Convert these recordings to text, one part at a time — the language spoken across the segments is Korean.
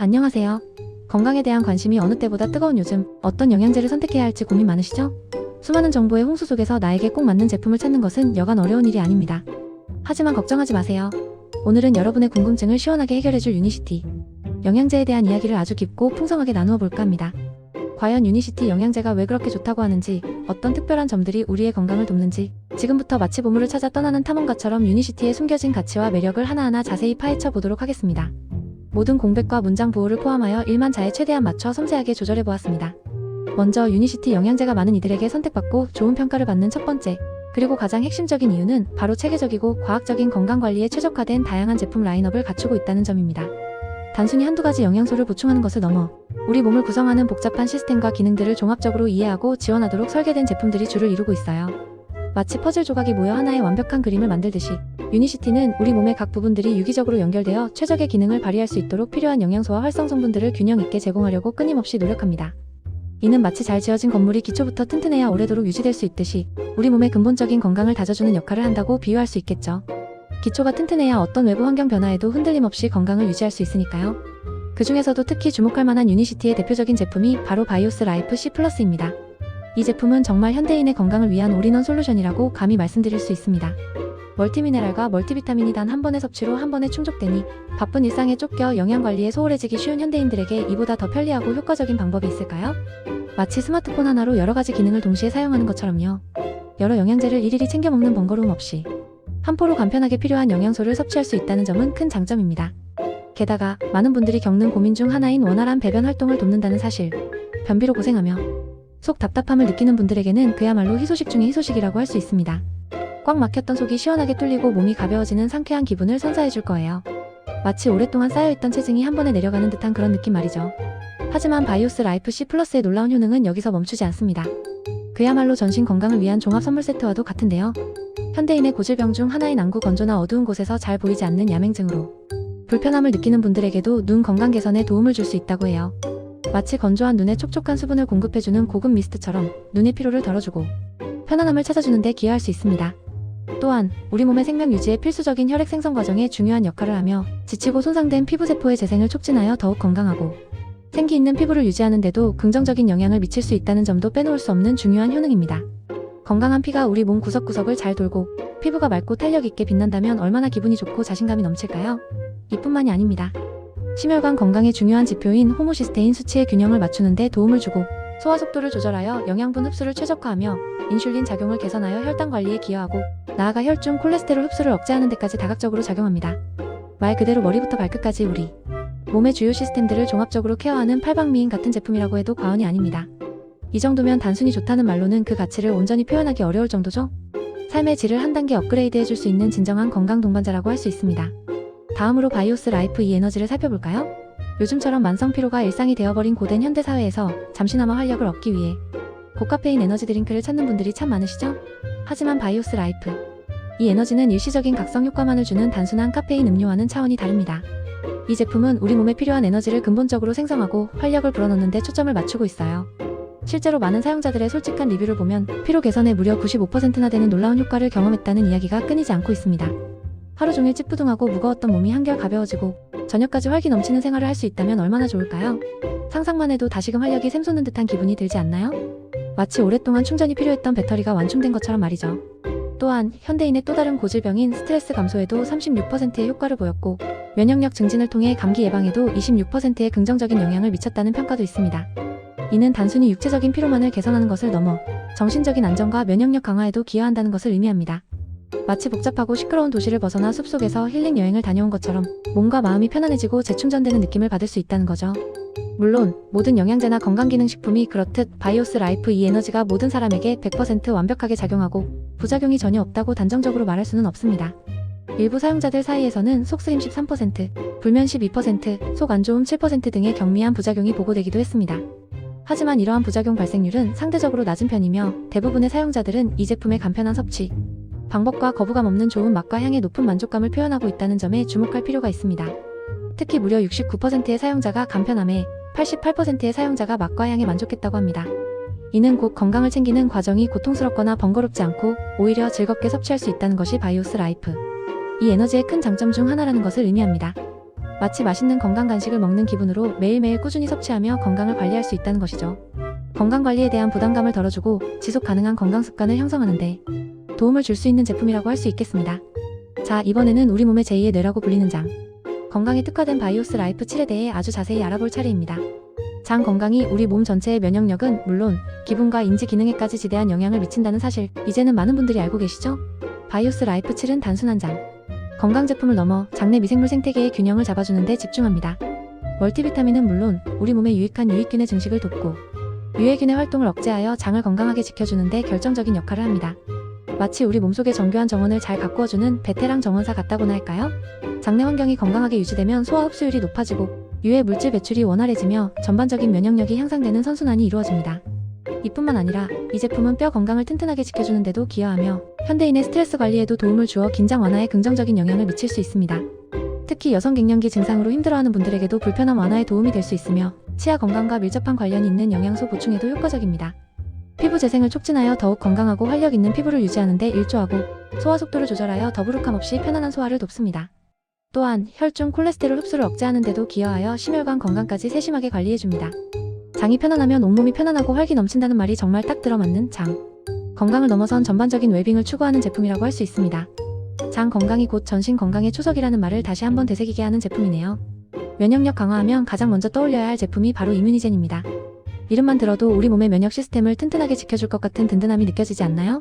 안녕하세요. 건강에 대한 관심이 어느 때보다 뜨거운 요즘, 어떤 영양제를 선택해야 할지 고민 많으시죠? 수많은 정보의 홍수 속에서 나에게 꼭 맞는 제품을 찾는 것은 여간 어려운 일이 아닙니다. 하지만 걱정하지 마세요. 오늘은 여러분의 궁금증을 시원하게 해결해줄 유니시티 영양제에 대한 이야기를 아주 깊고 풍성하게 나누어 볼까 합니다. 과연 유니시티 영양제가 왜 그렇게 좋다고 하는지, 어떤 특별한 점들이 우리의 건강을 돕는지, 지금부터 마치 보물을 찾아 떠나는 탐험가처럼 유니시티의 숨겨진 가치와 매력을 하나하나 자세히 파헤쳐 보도록 하겠습니다. 모든 공백과 문장 보호를 포함하여 1만자에 최대한 맞춰 섬세하게 조절해 보았습니다. 먼저 유니시티 영양제가 많은 이들에게 선택받고 좋은 평가를 받는 첫 번째, 그리고 가장 핵심적인 이유는 바로 체계적이고 과학적인 건강관리에 최적화된 다양한 제품 라인업을 갖추고 있다는 점입니다. 단순히 한두 가지 영양소를 보충하는 것을 넘어 우리 몸을 구성하는 복잡한 시스템과 기능들을 종합적으로 이해하고 지원하도록 설계된 제품들이 주를 이루고 있어요. 마치 퍼즐 조각이 모여 하나의 완벽한 그림을 만들듯이 유니시티는 우리 몸의 각 부분들이 유기적으로 연결되어 최적의 기능을 발휘할 수 있도록 필요한 영양소와 활성 성분들을 균형 있게 제공하려고 끊임없이 노력합니다. 이는 마치 잘 지어진 건물이 기초부터 튼튼해야 오래도록 유지될 수 있듯이 우리 몸의 근본적인 건강을 다져주는 역할을 한다고 비유할 수 있겠죠. 기초가 튼튼해야 어떤 외부 환경 변화에도 흔들림 없이 건강을 유지할 수 있으니까요. 그 중에서도 특히 주목할 만한 유니시티의 대표적인 제품이 바로 바이오스 라이프 C+입니다. 이 제품은 정말 현대인의 건강을 위한 올인원 솔루션이라고 감히 말씀드릴 수 있습니다. 멀티미네랄과 멀티비타민이 단 한 번의 섭취로 한 번에 충족되니 바쁜 일상에 쫓겨 영양관리에 소홀해지기 쉬운 현대인들에게 이보다 더 편리하고 효과적인 방법이 있을까요? 마치 스마트폰 하나로 여러 가지 기능을 동시에 사용하는 것처럼요. 여러 영양제를 일일이 챙겨 먹는 번거로움 없이 한 포로 간편하게 필요한 영양소를 섭취할 수 있다는 점은 큰 장점입니다. 게다가 많은 분들이 겪는 고민 중 하나인 원활한 배변 활동을 돕는다는 사실, 변비로 고생하며 속 답답함을 느끼는 분들에게는 그야말로 희소식 중의 희소식이라고 할 수 있습니다. 꽉 막혔던 속이 시원하게 뚫리고 몸이 가벼워지는 상쾌한 기분을 선사해줄 거예요. 마치 오랫동안 쌓여있던 체증이 한 번에 내려가는 듯한 그런 느낌 말이죠. 하지만 바이오스 라이프 C+의 놀라운 효능은 여기서 멈추지 않습니다. 그야말로 전신 건강을 위한 종합 선물 세트와도 같은데요. 현대인의 고질병 중 하나인 안구 건조나 어두운 곳에서 잘 보이지 않는 야맹증으로 불편함을 느끼는 분들에게도 눈 건강 개선에 도움을 줄 수 있다고 해요. 마치 건조한 눈에 촉촉한 수분을 공급해주는 고급 미스트처럼 눈의 피로를 덜어주고 편안함을 찾아주는 데 기여할 수 있습니다. 또한 우리 몸의 생명 유지에 필수적인 혈액 생성 과정에 중요한 역할을 하며 지치고 손상된 피부세포의 재생을 촉진하여 더욱 건강하고 생기 있는 피부를 유지하는 데도 긍정적인 영향을 미칠 수 있다는 점도 빼놓을 수 없는 중요한 효능입니다. 건강한 피가 우리 몸 구석구석을 잘 돌고 피부가 맑고 탄력 있게 빛난다면 얼마나 기분이 좋고 자신감이 넘칠까요? 이뿐만이 아닙니다. 심혈관 건강의 중요한 지표인 호모시스테인 수치의 균형을 맞추는 데 도움을 주고 소화 속도를 조절하여 영양분 흡수를 최적화하며 인슐린 작용을 개선하여 혈당 관리에 기여하고 나아가 혈중 콜레스테롤 흡수를 억제하는 데까지 다각적으로 작용합니다. 말 그대로 머리부터 발끝까지 우리 몸의 주요 시스템들을 종합적으로 케어하는 팔방미인 같은 제품이라고 해도 과언이 아닙니다. 이 정도면 단순히 좋다는 말로는 그 가치를 온전히 표현하기 어려울 정도죠? 삶의 질을 한 단계 업그레이드 해줄 수 있는 진정한 건강 동반자라고 할 수 있습니다. 다음으로 바이오스 라이프 E 에너지를 살펴볼까요? 요즘처럼 만성 피로가 일상이 되어버린 고된 현대사회에서 잠시나마 활력을 얻기 위해 고카페인 에너지 드링크를 찾는 분들이 참 많으시죠? 하지만 바이오스 라이프 이 에너지는 일시적인 각성 효과만을 주는 단순한 카페인 음료와는 차원이 다릅니다. 이 제품은 우리 몸에 필요한 에너지를 근본적으로 생성하고 활력을 불어넣는 데 초점을 맞추고 있어요. 실제로 많은 사용자들의 솔직한 리뷰를 보면 피로 개선에 무려 95%나 되는 놀라운 효과를 경험했다는 이야기가 끊이지 않고 있습니다. 하루 종일 찌뿌둥하고 무거웠던 몸이 한결 가벼워지고 저녁까지 활기 넘치는 생활을 할 수 있다면 얼마나 좋을까요? 상상만 해도 다시금 활력이 샘솟는 듯한 기분이 들지 않나요? 마치 오랫동안 충전이 필요했던 배터리가 완충된 것처럼 말이죠. 또한 현대인의 또 다른 고질병인 스트레스 감소에도 36%의 효과를 보였고 면역력 증진을 통해 감기 예방에도 26%의 긍정적인 영향을 미쳤다는 평가도 있습니다. 이는 단순히 육체적인 피로만을 개선하는 것을 넘어 정신적인 안정과 면역력 강화에도 기여한다는 것을 의미합니다. 마치 복잡하고 시끄러운 도시를 벗어나 숲속에서 힐링 여행을 다녀온 것처럼 몸과 마음이 편안해지고 재충전되는 느낌을 받을 수 있다는 거죠. 물론 모든 영양제나 건강기능식품이 그렇듯 바이오스 라이프 E 에너지가 모든 사람에게 100% 완벽하게 작용하고 부작용이 전혀 없다고 단정적으로 말할 수는 없습니다. 일부 사용자들 사이에서는 속쓰림 13%, 불면 12%, 속 안좋음 7% 등의 경미한 부작용이 보고되기도 했습니다. 하지만 이러한 부작용 발생률은 상대적으로 낮은 편이며 대부분의 사용자들은 이 제품의 간편한 섭취 방법과 거부감 없는 좋은 맛과 향의 높은 만족감을 표현하고 있다는 점에 주목할 필요가 있습니다. 특히 무려 69%의 사용자가 간편함에 88%의 사용자가 맛과 향에 만족했다고 합니다. 이는 곧 건강을 챙기는 과정이 고통스럽거나 번거롭지 않고 오히려 즐겁게 섭취할 수 있다는 것이 바이오스 라이프 이 에너지의 큰 장점 중 하나라는 것을 의미합니다. 마치 맛있는 건강 간식을 먹는 기분으로 매일매일 꾸준히 섭취하며 건강을 관리할 수 있다는 것이죠. 건강관리에 대한 부담감을 덜어주고 지속 가능한 건강 습관을 형성하는 데 도움을 줄 수 있는 제품이라고 할 수 있겠습니다. 자, 이번에는 우리 몸의 제2의 뇌라고 불리는 장, 건강에 특화된 바이오스 라이프 7에 대해 아주 자세히 알아볼 차례입니다. 장 건강이 우리 몸 전체의 면역력은 물론 기분과 인지 기능에까지 지대한 영향을 미친다는 사실, 이제는 많은 분들이 알고 계시죠? 바이오스 라이프 7은 단순한 장, 건강 제품을 넘어 장내 미생물 생태계의 균형을 잡아주는 데 집중합니다. 멀티비타민은 물론 우리 몸에 유익한 유익균의 증식을 돕고 유해균의 활동을 억제하여 장을 건강하게 지켜주는 데 결정적인 역할을 합니다. 마치 우리 몸속의 정교한 정원을 잘 가꾸어주는 베테랑 정원사 같다고나 할까요? 장내 환경이 건강하게 유지되면 소화 흡수율이 높아지고 유해 물질 배출이 원활해지며 전반적인 면역력이 향상되는 선순환이 이루어집니다. 이뿐만 아니라 이 제품은 뼈 건강을 튼튼하게 지켜주는 데도 기여하며 현대인의 스트레스 관리에도 도움을 주어 긴장 완화에 긍정적인 영향을 미칠 수 있습니다. 특히 여성 갱년기 증상으로 힘들어하는 분들에게도 불편함 완화에 도움이 될 수 있으며 치아 건강과 밀접한 관련이 있는 영양소 보충에도 효과적입니다. 피부 재생을 촉진하여 더욱 건강하고 활력 있는 피부를 유지하는 데 일조하고 소화 속도를 조절하여 더부룩함 없이 편안한 소화를 돕습니다. 또한 혈중 콜레스테롤 흡수를 억제하는 데도 기여하여 심혈관 건강까지 세심하게 관리해줍니다. 장이 편안하면 온몸이 편안하고 활기 넘친다는 말이 정말 딱 들어맞는 장 건강을 넘어선 전반적인 웰빙을 추구하는 제품이라고 할 수 있습니다. 장 건강이 곧 전신 건강의 초석이라는 말을 다시 한번 되새기게 하는 제품이네요. 면역력 강화하면 가장 먼저 떠올려야 할 제품이 바로 이뮤니젠입니다. 이름만 들어도 우리 몸의 면역 시스템을 튼튼하게 지켜줄 것 같은 든든함이 느껴지지 않나요?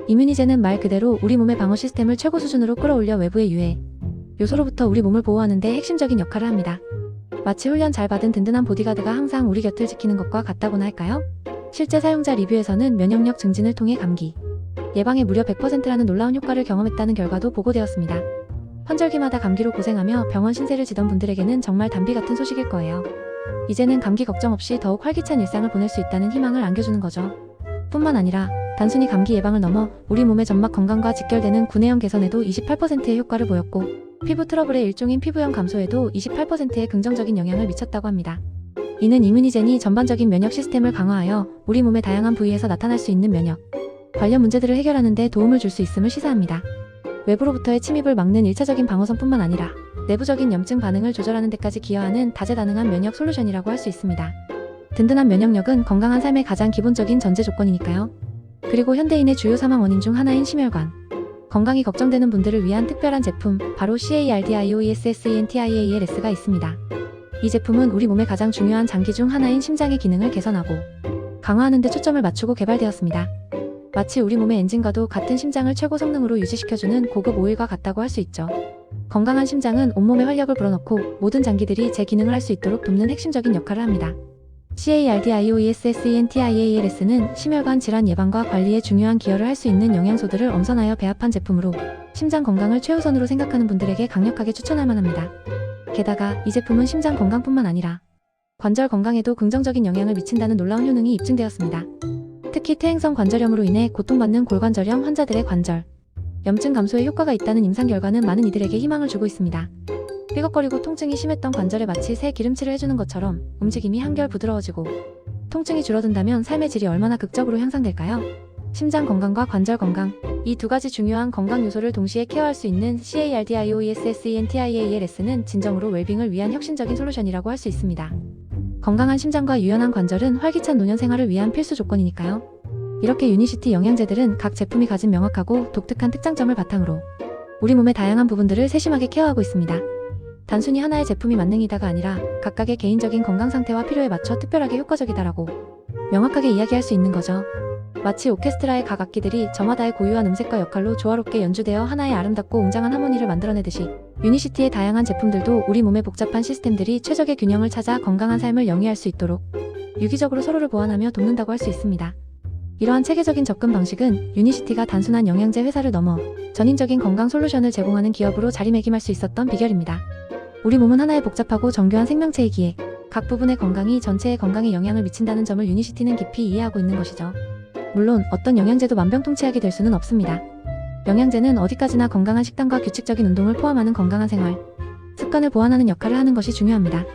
이뮤니젠은 말 그대로 우리 몸의 방어 시스템을 최고 수준으로 끌어올려 외부의 유해 요소로부터 우리 몸을 보호하는 데 핵심적인 역할을 합니다. 마치 훈련 잘 받은 든든한 보디가드가 항상 우리 곁을 지키는 것과 같다고나 할까요? 실제 사용자 리뷰에서는 면역력 증진을 통해 감기 예방에 무려 100%라는 놀라운 효과를 경험했다는 결과도 보고되었습니다. 환절기마다 감기로 고생하며 병원 신세를 지던 분들에게는 정말 단비 같은 소식일 거예요. 이제는 감기 걱정 없이 더욱 활기찬 일상을 보낼 수 있다는 희망을 안겨주는 거죠. 뿐만 아니라 단순히 감기 예방을 넘어 우리 몸의 점막 건강과 직결되는 구내염 개선에도 28%의 효과를 보였고 피부 트러블의 일종인 피부염 감소에도 28%의 긍정적인 영향을 미쳤다고 합니다. 이는 이뮤니젠이 전반적인 면역 시스템을 강화하여 우리 몸의 다양한 부위에서 나타날 수 있는 면역 관련 문제들을 해결하는 데 도움을 줄 수 있음을 시사합니다. 외부로부터의 침입을 막는 1차적인 방어선뿐만 아니라 내부적인 염증 반응을 조절하는 데까지 기여하는 다재다능한 면역 솔루션이라고 할 수 있습니다. 든든한 면역력은 건강한 삶의 가장 기본적인 전제 조건이니까요. 그리고 현대인의 주요 사망 원인 중 하나인 심혈관 건강이 걱정되는 분들을 위한 특별한 제품, 바로 CARDIOESSENTIALS가 있습니다. 이 제품은 우리 몸의 가장 중요한 장기 중 하나인 심장의 기능을 개선하고 강화하는 데 초점을 맞추고 개발되었습니다. 마치 우리 몸의 엔진과도 같은 심장을 최고 성능으로 유지시켜주는 고급 오일과 같다고 할 수 있죠. 건강한 심장은 온몸에 활력을 불어넣고 모든 장기들이 제 기능을 할 수 있도록 돕는 핵심적인 역할을 합니다. CARDIOESSENTIALS는 심혈관 질환 예방과 관리에 중요한 기여를 할 수 있는 영양소들을 엄선하여 배합한 제품으로 심장 건강을 최우선으로 생각하는 분들에게 강력하게 추천할 만합니다. 게다가 이 제품은 심장 건강뿐만 아니라 관절 건강에도 긍정적인 영향을 미친다는 놀라운 효능이 입증되었습니다. 특히 퇴행성 관절염으로 인해 고통받는 골관절염 환자들의 관절 염증 감소에 효과가 있다는 임상 결과는 많은 이들에게 희망을 주고 있습니다. 삐걱거리고 통증이 심했던 관절에 마치 새 기름칠을 해주는 것처럼 움직임이 한결 부드러워지고 통증이 줄어든다면 삶의 질이 얼마나 극적으로 향상될까요? 심장 건강과 관절 건강, 이 두 가지 중요한 건강 요소를 동시에 케어할 수 있는 CARDIOESSENTIALS는 진정으로 웰빙을 위한 혁신적인 솔루션이라고 할 수 있습니다. 건강한 심장과 유연한 관절은 활기찬 노년 생활을 위한 필수 조건이니까요. 이렇게 유니시티 영양제들은 각 제품이 가진 명확하고 독특한 특장점을 바탕으로 우리 몸의 다양한 부분들을 세심하게 케어하고 있습니다. 단순히 하나의 제품이 만능이다가 아니라 각각의 개인적인 건강 상태와 필요에 맞춰 특별하게 효과적이다라고 명확하게 이야기할 수 있는 거죠. 마치 오케스트라의 각 악기들이 저마다의 고유한 음색과 역할로 조화롭게 연주되어 하나의 아름답고 웅장한 하모니를 만들어내듯이 유니시티의 다양한 제품들도 우리 몸의 복잡한 시스템들이 최적의 균형을 찾아 건강한 삶을 영위할 수 있도록 유기적으로 서로를 보완하며 돕는다고 할 수 있습니다. 이러한 체계적인 접근 방식은 유니시티가 단순한 영양제 회사를 넘어 전인적인 건강 솔루션을 제공하는 기업으로 자리매김할 수 있었던 비결입니다. 우리 몸은 하나의 복잡하고 정교한 생명체이기에 각 부분의 건강이 전체의 건강에 영향을 미친다는 점을 유니시티는 깊이 이해하고 있는 것이죠. 물론 어떤 영양제도 만병통치약이 될 수는 없습니다. 영양제는 어디까지나 건강한 식단과 규칙적인 운동을 포함하는 건강한 생활 습관을 보완하는 역할을 하는 것이 중요합니다.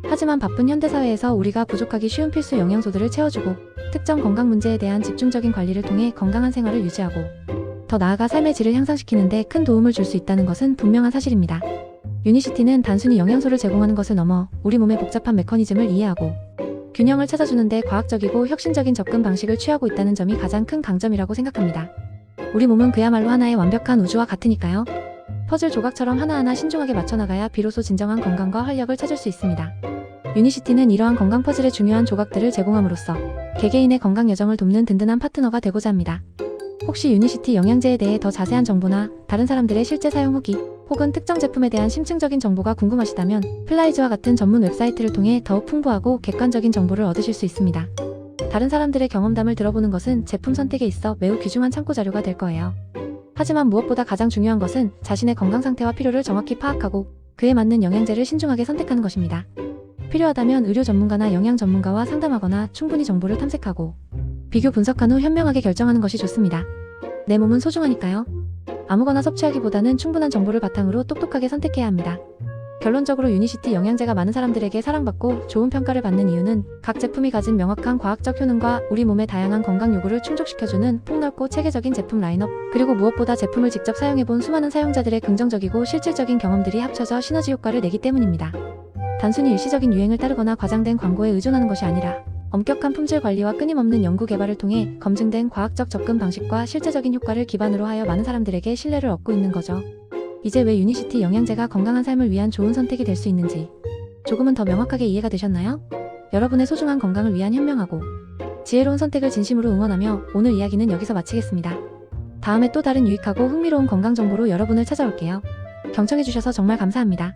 하지만 바쁜 현대사회에서 우리가 부족하기 쉬운 필수 영양소들을 채워주고 특정 건강 문제에 대한 집중적인 관리를 통해 건강한 생활을 유지하고 더 나아가 삶의 질을 향상시키는 데 큰 도움을 줄 수 있다는 것은 분명한 사실입니다. 유니시티는 단순히 영양소를 제공하는 것을 넘어 우리 몸의 복잡한 메커니즘을 이해하고 균형을 찾아주는데 과학적이고 혁신적인 접근 방식을 취하고 있다는 점이 가장 큰 강점이라고 생각합니다. 우리 몸은 그야말로 하나의 완벽한 우주와 같으니까요. 퍼즐 조각처럼 하나하나 신중하게 맞춰나가야 비로소 진정한 건강과 활력을 찾을 수 있습니다. 유니시티는 이러한 건강 퍼즐의 중요한 조각들을 제공함으로써 개개인의 건강 여정을 돕는 든든한 파트너가 되고자 합니다. 혹시 유니시티 영양제에 대해 더 자세한 정보나 다른 사람들의 실제 사용 후기 혹은 특정 제품에 대한 심층적인 정보가 궁금하시다면 플라이즈와 같은 전문 웹사이트를 통해 더욱 풍부하고 객관적인 정보를 얻으실 수 있습니다. 다른 사람들의 경험담을 들어보는 것은 제품 선택에 있어 매우 귀중한 참고 자료가 될 거예요. 하지만 무엇보다 가장 중요한 것은 자신의 건강 상태와 필요를 정확히 파악하고 그에 맞는 영양제를 신중하게 선택하는 것입니다. 필요하다면 의료 전문가나 영양 전문가와 상담하거나 충분히 정보를 탐색하고 비교 분석한 후 현명하게 결정하는 것이 좋습니다. 내 몸은 소중하니까요. 아무거나 섭취하기보다는 충분한 정보를 바탕으로 똑똑하게 선택해야 합니다. 결론적으로 유니시티 영양제가 많은 사람들에게 사랑받고 좋은 평가를 받는 이유는 각 제품이 가진 명확한 과학적 효능과 우리 몸의 다양한 건강 요구를 충족시켜주는 폭넓고 체계적인 제품 라인업, 그리고 무엇보다 제품을 직접 사용해본 수많은 사용자들의 긍정적이고 실질적인 경험들이 합쳐져 시너지 효과를 내기 때문입니다. 단순히 일시적인 유행을 따르거나 과장된 광고에 의존하는 것이 아니라 엄격한 품질 관리와 끊임없는 연구 개발을 통해 검증된 과학적 접근 방식과 실제적인 효과를 기반으로 하여 많은 사람들에게 신뢰를 얻고 있는 거죠. 이제 왜 유니시티 영양제가 건강한 삶을 위한 좋은 선택이 될 수 있는지 조금은 더 명확하게 이해가 되셨나요? 여러분의 소중한 건강을 위한 현명하고 지혜로운 선택을 진심으로 응원하며 오늘 이야기는 여기서 마치겠습니다. 다음에 또 다른 유익하고 흥미로운 건강 정보로 여러분을 찾아올게요. 경청해주셔서 정말 감사합니다.